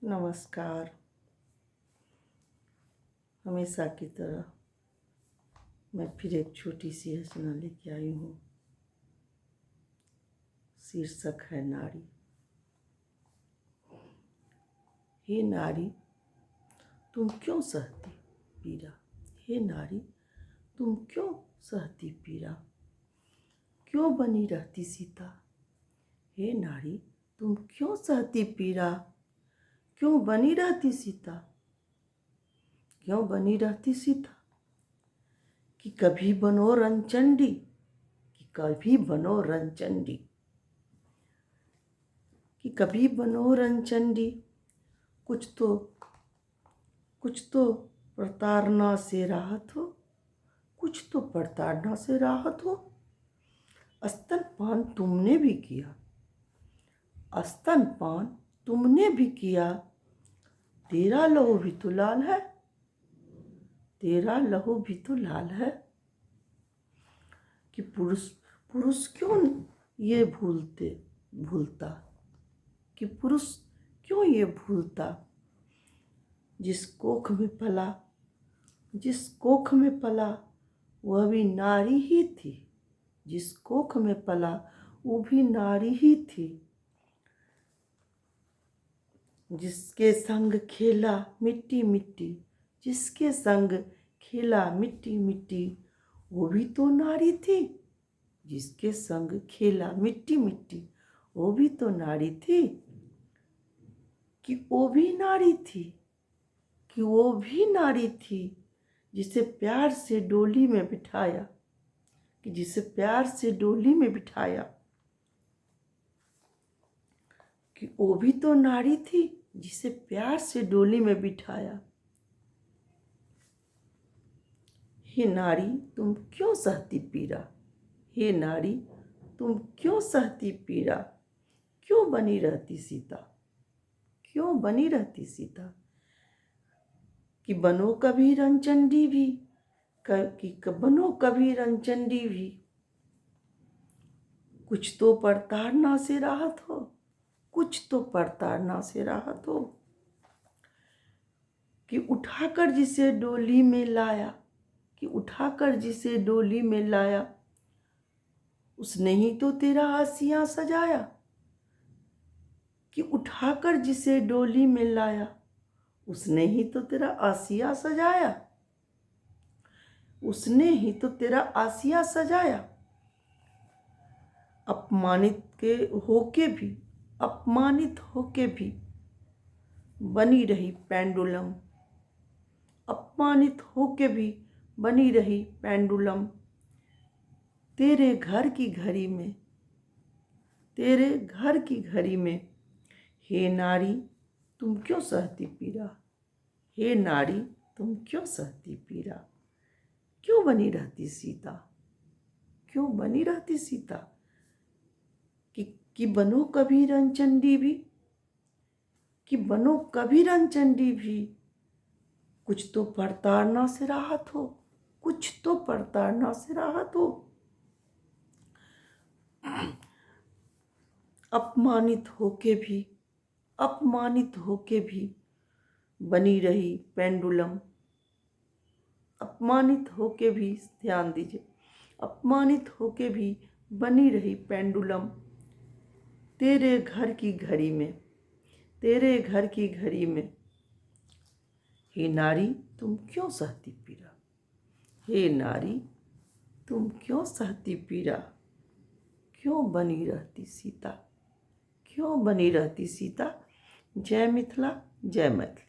नमस्कार। हमेशा की तरह मैं फिर एक छोटी सी रचना लेके आई हूँ। शीर्षक है नारी। हे नारी, तुम क्यों सहती पीड़ा? हे नारी, तुम क्यों सहती पीड़ा? क्यों बनी रहती सीता? हे नारी, तुम क्यों सहती पीड़ा? क्यों बनी रहती सीता? क्यों बनी रहती सीता? कि कभी बनो रंचंडी, कि कभी बनो रंचंडी, कि कभी बनो रंचंडी। कुछ तो प्रताड़ना से राहत हो, कुछ तो प्रताड़ना से राहत हो। स्तनपान तुमने भी किया, स्तनपान तुमने भी किया। तेरा लहू भी तो लाल है, तेरा लहू भी तो लाल है। कि पुरुष क्यों ये भूलता, कि पुरुष क्यों ये भूलता। जिस कोख में पला वह भी नारी ही थी, जिस कोख में पला वो भी नारी ही थी। जिसके संग खेला मिट्टी मिट्टी, जिसके संग खेला मिट्टी मिट्टी, वो भी तो नारी थी। जिसके संग खेला मिट्टी मिट्टी, वो भी तो नारी थी। कि वो भी नारी थी, कि वो भी नारी थी। जिसे प्यार से डोली में बिठाया, कि जिसे प्यार से डोली में बिठाया। कि वो भी तो नारी थी, जिसे प्यार से डोली में बिठाया। हे नारी, तुम क्यों सहती पीड़ा? हे नारी, तुम क्यों सहती पीड़ा? क्यों बनी रहती सीता? क्यों बनी रहती सीता? कि बनो कभी रंचंडी भी, कि बनो कभी रंचंडी भी। कुछ तो प्रताड़ना से राहत हो, कुछ तो प्रताड़ना से राहत हो। कि उठाकर जिसे डोली में लाया, कि उठाकर जिसे डोली में लाया, उसने ही तो तेरा आसियां सजाया। कि उठाकर जिसे डोली में लाया, उसने ही तो तेरा आसिया सजाया, उसने ही तो तेरा आसिया सजाया। अपमानित होके भी बनी रही पेंडुलम, अपमानित होके भी बनी रही पेंडुलम। तेरे घर की घड़ी में, तेरे घर की घड़ी में। हे नारी, तुम क्यों सहती पीड़ा? हे नारी, तुम क्यों सहती पीड़ा? क्यों बनी रहती सीता? क्यों बनी रहती सीता? कि बनो कभी रंचंडी भी, कि बनो कभी रंचंडी भी। कुछ तो प्रताड़ना से राहत हो, कुछ तो प्रताड़ना से राहत हो। अपमानित होके भी बनी रही पेंडुलम, अपमानित होके भी, ध्यान दीजिए, अपमानित होके भी बनी रही पेंडुलम। तेरे घर की घड़ी में, तेरे घर की घड़ी में। हे नारी, तुम क्यों सहती पीड़ा? हे नारी, तुम क्यों सहती पीड़ा? क्यों बनी रहती सीता? क्यों बनी रहती सीता? जय मिथिला, जय मैथिली।